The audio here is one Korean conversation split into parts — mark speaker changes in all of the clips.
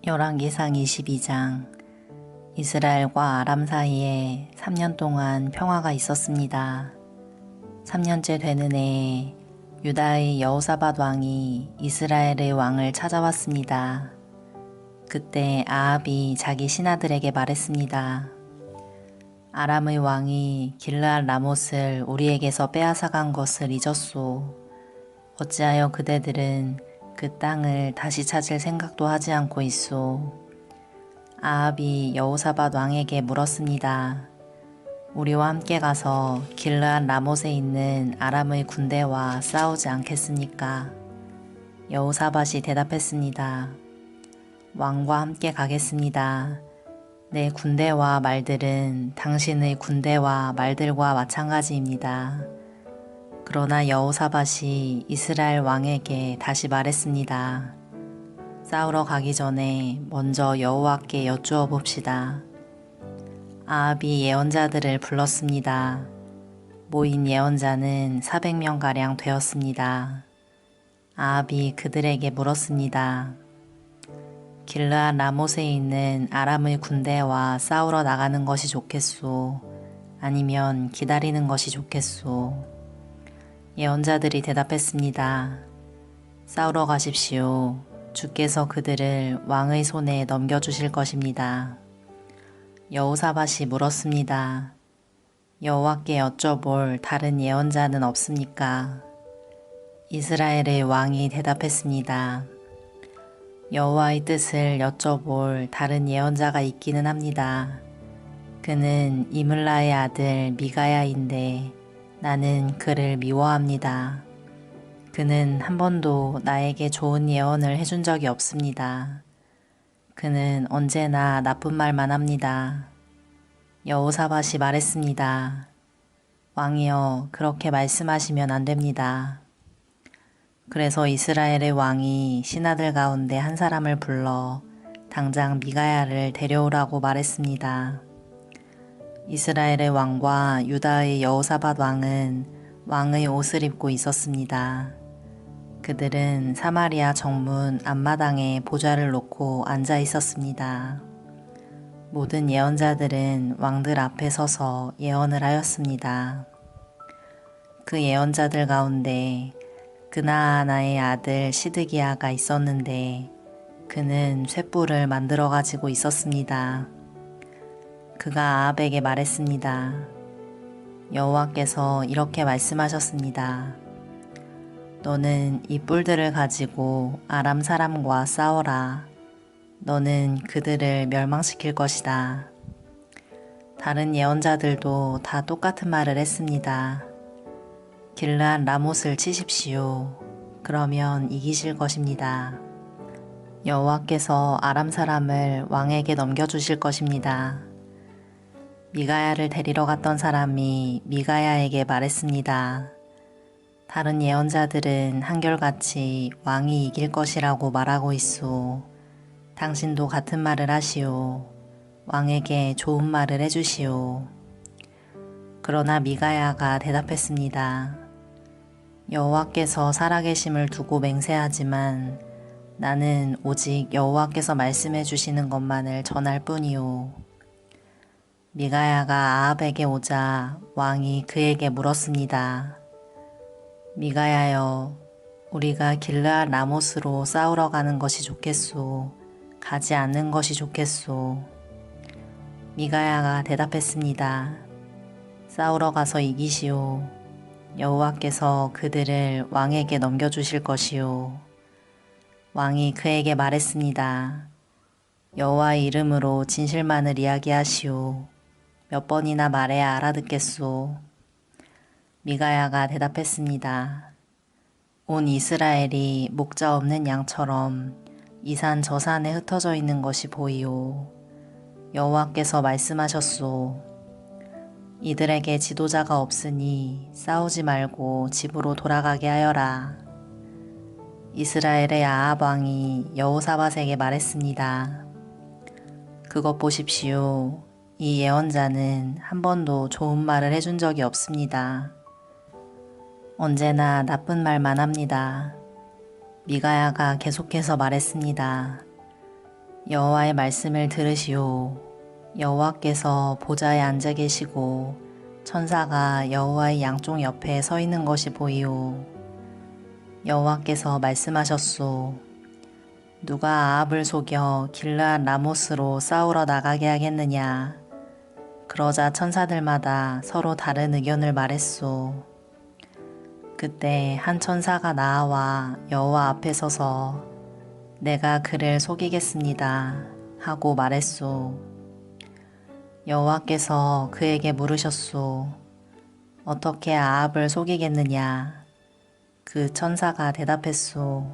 Speaker 1: 열왕기상 22장. 이스라엘과 아람 사이에 3년 동안 평화가 있었습니다. 3년째 되는 해에 유다의 여호사밧 왕이 이스라엘의 왕을 찾아왔습니다. 그때 아합이 자기 신하들에게 말했습니다. 아람의 왕이 길르앗 라못을 우리에게서 빼앗아간 것을 잊었소. 어찌하여 그대들은 그 땅을 다시 찾을 생각도 하지 않고 있소. 아합이 여호사밧 왕에게 물었습니다. 우리와 함께 가서 길르앗 라못에 있는 아람의 군대와 싸우지 않겠습니까? 여호사밧이 대답했습니다. 왕과 함께 가겠습니다. 내 군대와 말들은 당신의 군대와 말들과 마찬가지입니다. 그러나 여호사밧이 이스라엘 왕에게 다시 말했습니다. 싸우러 가기 전에 먼저 여호와께 여쭈어 봅시다. 아합이 예언자들을 불렀습니다. 모인 예언자는 400명가량 되었습니다. 아합이 그들에게 물었습니다. 길르앗 라못에 있는 아람의 군대와 싸우러 나가는 것이 좋겠소? 아니면 기다리는 것이 좋겠소? 예언자들이 대답했습니다. 싸우러 가십시오. 주께서 그들을 왕의 손에 넘겨주실 것입니다. 여호사밧이 물었습니다. 여호와께 여쭤볼 다른 예언자는 없습니까? 이스라엘의 왕이 대답했습니다. 여호와의 뜻을 여쭤볼 다른 예언자가 있기는 합니다. 그는 이물라의 아들 미가야인데 나는 그를 미워합니다. 그는 한 번도 나에게 좋은 예언을 해준 적이 없습니다. 그는 언제나 나쁜 말만 합니다. 여호사밧이 말했습니다. 왕이여, 그렇게 말씀하시면 안 됩니다. 그래서 이스라엘의 왕이 신하들 가운데 한 사람을 불러 당장 미가야를 데려오라고 말했습니다. 이스라엘의 왕과 유다의 여호사밧 왕은 왕의 옷을 입고 있었습니다. 그들은 사마리아 정문 앞마당에 보좌를 놓고 앉아 있었습니다. 모든 예언자들은 왕들 앞에 서서 예언을 하였습니다. 그 예언자들 가운데 그나아나의 아들 시드기야가 있었는데 그는 횃불을 만들어 가지고 있었습니다. 그가 아합에게 말했습니다. 여호와께서 이렇게 말씀하셨습니다. 너는 이 뿔들을 가지고 아람 사람과 싸워라. 너는 그들을 멸망시킬 것이다. 다른 예언자들도 다 똑같은 말을 했습니다. 길르앗 라못을 치십시오. 그러면 이기실 것입니다. 여호와께서 아람 사람을 왕에게 넘겨주실 것입니다. 미가야를 데리러 갔던 사람이 미가야에게 말했습니다. 다른 예언자들은 한결같이 왕이 이길 것이라고 말하고 있소. 당신도 같은 말을 하시오. 왕에게 좋은 말을 해주시오. 그러나 미가야가 대답했습니다. 여호와께서 살아계심을 두고 맹세하지만 나는 오직 여호와께서 말씀해 주시는 것만을 전할 뿐이오. 미가야가 아합에게 오자 왕이 그에게 물었습니다. 미가야여, 우리가 길르앗 라못으로 싸우러 가는 것이 좋겠소? 가지 않는 것이 좋겠소? 미가야가 대답했습니다. 싸우러 가서 이기시오. 여호와께서 그들을 왕에게 넘겨주실 것이오. 왕이 그에게 말했습니다. 여호와의 이름으로 진실만을 이야기하시오. 몇 번이나 말해야 알아듣겠소? 미가야가 대답했습니다. 온 이스라엘이 목자 없는 양처럼 이 산 저 산에 흩어져 있는 것이 보이오. 여호와께서 말씀하셨소. 이들에게 지도자가 없으니 싸우지 말고 집으로 돌아가게 하여라. 이스라엘의 아합 왕이 여호사밧에게 말했습니다. 그것 보십시오. 이 예언자는 한 번도 좋은 말을 해준 적이 없습니다. 언제나 나쁜 말만 합니다. 미가야가 계속해서 말했습니다. 여호와의 말씀을 들으시오. 여호와께서 보좌에 앉아 계시고 천사가 여호와의 양쪽 옆에 서 있는 것이 보이오. 여호와께서 말씀하셨소. 누가 아합을 속여 길르앗 라모스로 싸우러 나가게 하겠느냐. 그러자 천사들마다 서로 다른 의견을 말했소. 그때 한 천사가 나와 여호와 앞에 서서 내가 그를 속이겠습니다 하고 말했소. 여호와께서 그에게 물으셨소. 어떻게 아합을 속이겠느냐. 그 천사가 대답했소.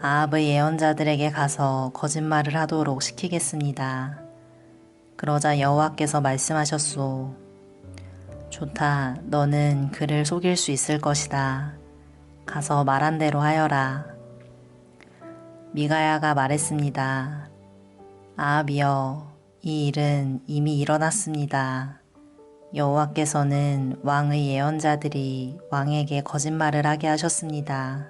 Speaker 1: 아합의 예언자들에게 가서 거짓말을 하도록 시키겠습니다. 그러자 여호와께서 말씀하셨소. 좋다. 너는 그를 속일 수 있을 것이다. 가서 말한 대로 하여라. 미가야가 말했습니다. 아합이여, 이 일은 이미 일어났습니다. 여호와께서는 왕의 예언자들이 왕에게 거짓말을 하게 하셨습니다.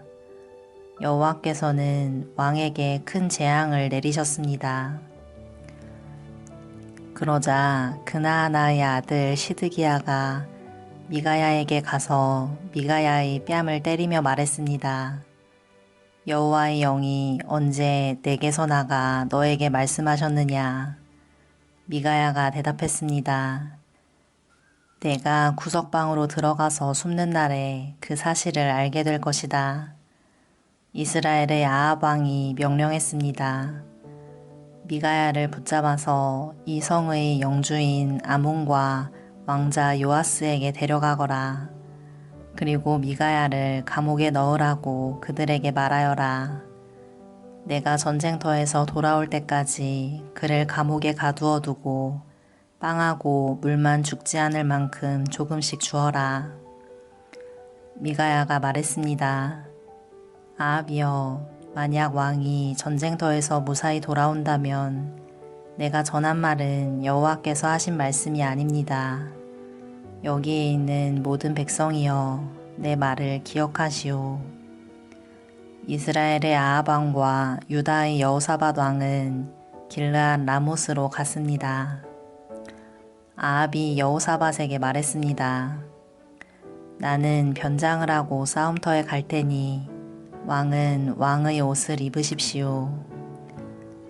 Speaker 1: 여호와께서는 왕에게 큰 재앙을 내리셨습니다. 그러자 그나아나의 아들 시드기야가 미가야에게 가서 미가야의 뺨을 때리며 말했습니다. 여호와의 영이 언제 내게서 나가 너에게 말씀하셨느냐? 미가야가 대답했습니다. 내가 구석방으로 들어가서 숨는 날에 그 사실을 알게 될 것이다. 이스라엘의 아합 왕이 명령했습니다. 미가야를 붙잡아서 이 성의 영주인 아몬과 왕자 요아스에게 데려가거라. 그리고 미가야를 감옥에 넣으라고 그들에게 말하여라. 내가 전쟁터에서 돌아올 때까지 그를 감옥에 가두어 두고 빵하고 물만 죽지 않을 만큼 조금씩 주어라. 미가야가 말했습니다. 아합이여, 만약 왕이 전쟁터에서 무사히 돌아온다면 내가 전한 말은 여호와께서 하신 말씀이 아닙니다. 여기에 있는 모든 백성이여, 내 말을 기억하시오. 이스라엘의 아합 왕과 유다의 여호사밧 왕은 길르앗 라모스로 갔습니다. 아합이 여호사밧에게 말했습니다. 나는 변장을 하고 싸움터에 갈 테니 왕은 왕의 옷을 입으십시오.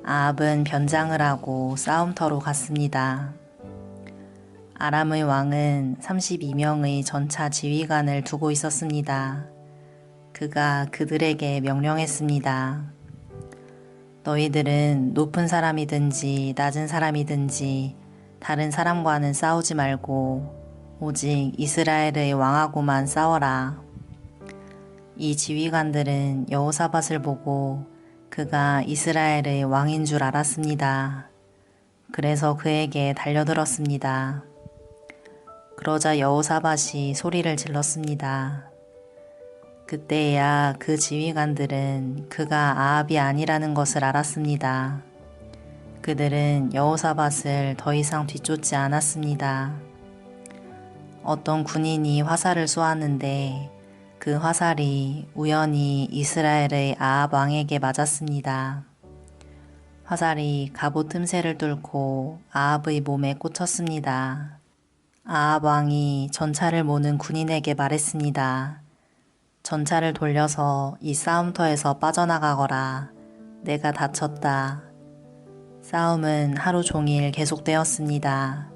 Speaker 1: 아합은 변장을 하고 싸움터로 갔습니다. 아람의 왕은 32명의 전차 지휘관을 두고 있었습니다. 그가 그들에게 명령했습니다. 너희들은 높은 사람이든지 낮은 사람이든지 다른 사람과는 싸우지 말고 오직 이스라엘의 왕하고만 싸워라. 이 지휘관들은 여호사밧을 보고 그가 이스라엘의 왕인 줄 알았습니다. 그래서 그에게 달려들었습니다. 그러자 여호사밧이 소리를 질렀습니다. 그때야 그 지휘관들은 그가 아합이 아니라는 것을 알았습니다. 그들은 여호사밧을 더 이상 뒤쫓지 않았습니다. 어떤 군인이 화살을 쏘았는데 그 화살이 우연히 이스라엘의 아합 왕에게 맞았습니다. 화살이 갑옷 틈새를 뚫고 아합의 몸에 꽂혔습니다. 아합 왕이 전차를 모는 군인에게 말했습니다. 전차를 돌려서 이 싸움터에서 빠져나가거라. 내가 다쳤다. 싸움은 하루 종일 계속되었습니다.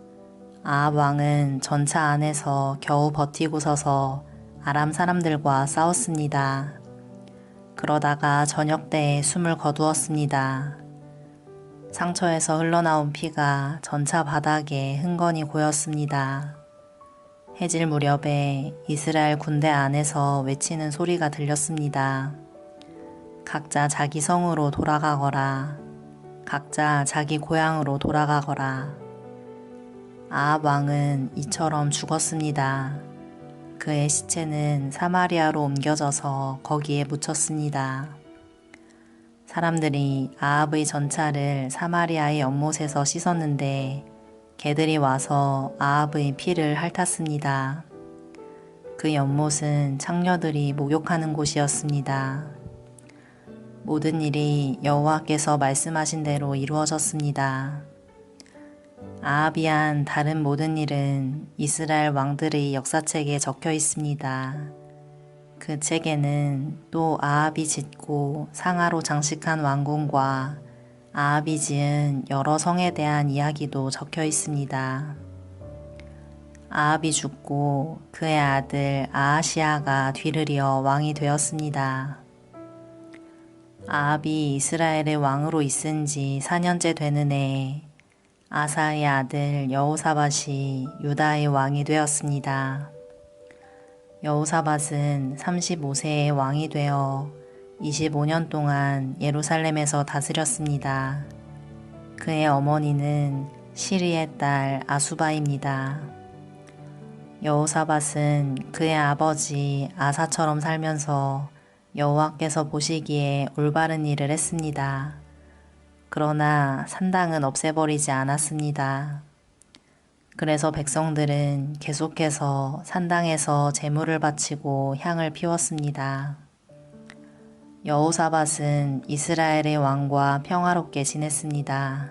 Speaker 1: 아합 왕은 전차 안에서 겨우 버티고 서서 아람 사람들과 싸웠습니다. 그러다가 저녁 때에 숨을 거두었습니다. 상처에서 흘러나온 피가 전차 바닥에 흥건히 고였습니다. 해질 무렵에 이스라엘 군대 안에서 외치는 소리가 들렸습니다. 각자 자기 성으로 돌아가거라. 각자 자기 고향으로 돌아가거라. 아합 왕은 이처럼 죽었습니다. 그의 시체는 사마리아로 옮겨져서 거기에 묻혔습니다. 사람들이 아합의 전차를 사마리아의 연못에서 씻었는데 개들이 와서 아합의 피를 핥았습니다. 그 연못은 창녀들이 목욕하는 곳이었습니다. 모든 일이 여호와께서 말씀하신 대로 이루어졌습니다. 아합이 한 다른 모든 일은 이스라엘 왕들의 역사책에 적혀 있습니다. 그 책에는 또 아합이 짓고 상아로 장식한 왕궁과 아합이 지은 여러 성에 대한 이야기도 적혀 있습니다. 아합이 죽고 그의 아들 아하시아가 뒤를 이어 왕이 되었습니다. 아합이 이스라엘의 왕으로 있은 지 4년째 되는 해에 아사의 아들 여호사밧이 유다의 왕이 되었습니다. 여호사밧은 35세에 왕이 되어 25년 동안 예루살렘에서 다스렸습니다. 그의 어머니는 시리의 딸 아수바입니다. 여호사밧은 그의 아버지 아사처럼 살면서 여호와께서 보시기에 올바른 일을 했습니다. 그러나 산당은 없애버리지 않았습니다. 그래서 백성들은 계속해서 산당에서 제물을 바치고 향을 피웠습니다. 여호사밧은 이스라엘의 왕과 평화롭게 지냈습니다.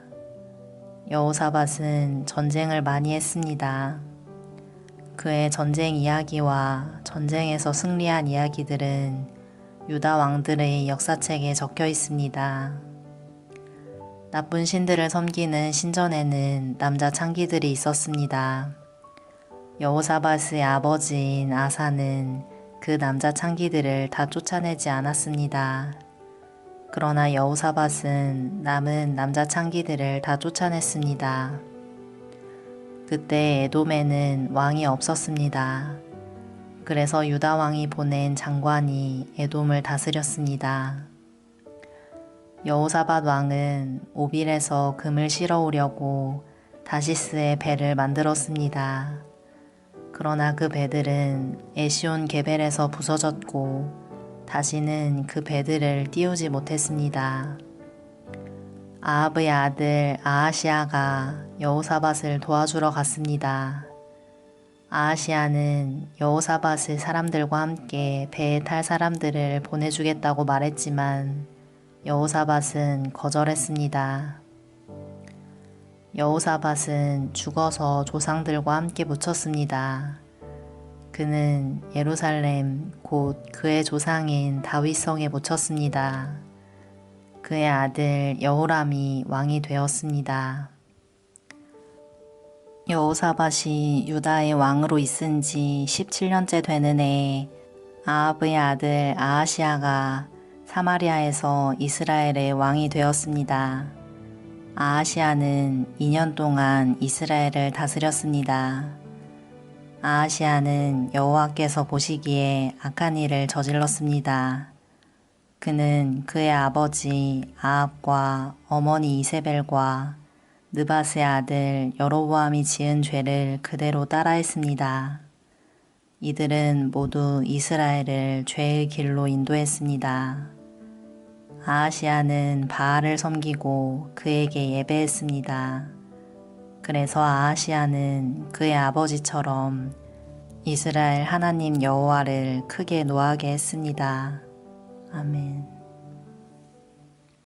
Speaker 1: 여호사밧은 전쟁을 많이 했습니다. 그의 전쟁 이야기와 전쟁에서 승리한 이야기들은 유다 왕들의 역사책에 적혀 있습니다. 나쁜 신들을 섬기는 신전에는 남자 창기들이 있었습니다. 여호사밧의 아버지인 아사는 그 남자 창기들을 다 쫓아내지 않았습니다. 그러나 여호사밧은 남은 남자 창기들을 다 쫓아냈습니다. 그때 에돔에는 왕이 없었습니다. 그래서 유다 왕이 보낸 장관이 에돔을 다스렸습니다. 여호사밧 왕은 오빌에서 금을 실어오려고 다시스의 배를 만들었습니다. 그러나 그 배들은 에시온 게벨에서 부서졌고 다시는 그 배들을 띄우지 못했습니다. 아합의 아들 아하시아가 여호사밧을 도와주러 갔습니다. 아하시아는 여호사밧의 사람들과 함께 배에 탈 사람들을 보내주겠다고 말했지만 여호사밧은 거절했습니다. 여호사밧은 죽어서 조상들과 함께 묻혔습니다. 그는 예루살렘 곧 그의 조상인 다윗성에 묻혔습니다. 그의 아들 여호람이 왕이 되었습니다. 여호사밧이 유다의 왕으로 있은 지 17년째 되는 해에 아합의 아들 아하시아가 사마리아에서 이스라엘의 왕이 되었습니다. 아하시아는 2년 동안 이스라엘을 다스렸습니다. 아하시아는 여호와께서 보시기에 악한 일을 저질렀습니다. 그는 그의 아버지 아합과 어머니 이세벨과 느밧의 아들 여로보암이 지은 죄를 그대로 따라했습니다. 이들은 모두 이스라엘을 죄의 길로 인도했습니다. 아하시아는 바알을 섬기고 그에게 예배했습니다. 그래서 아하시아는 그의 아버지처럼 이스라엘 하나님 여호와를 크게 노하게 했습니다. 아멘.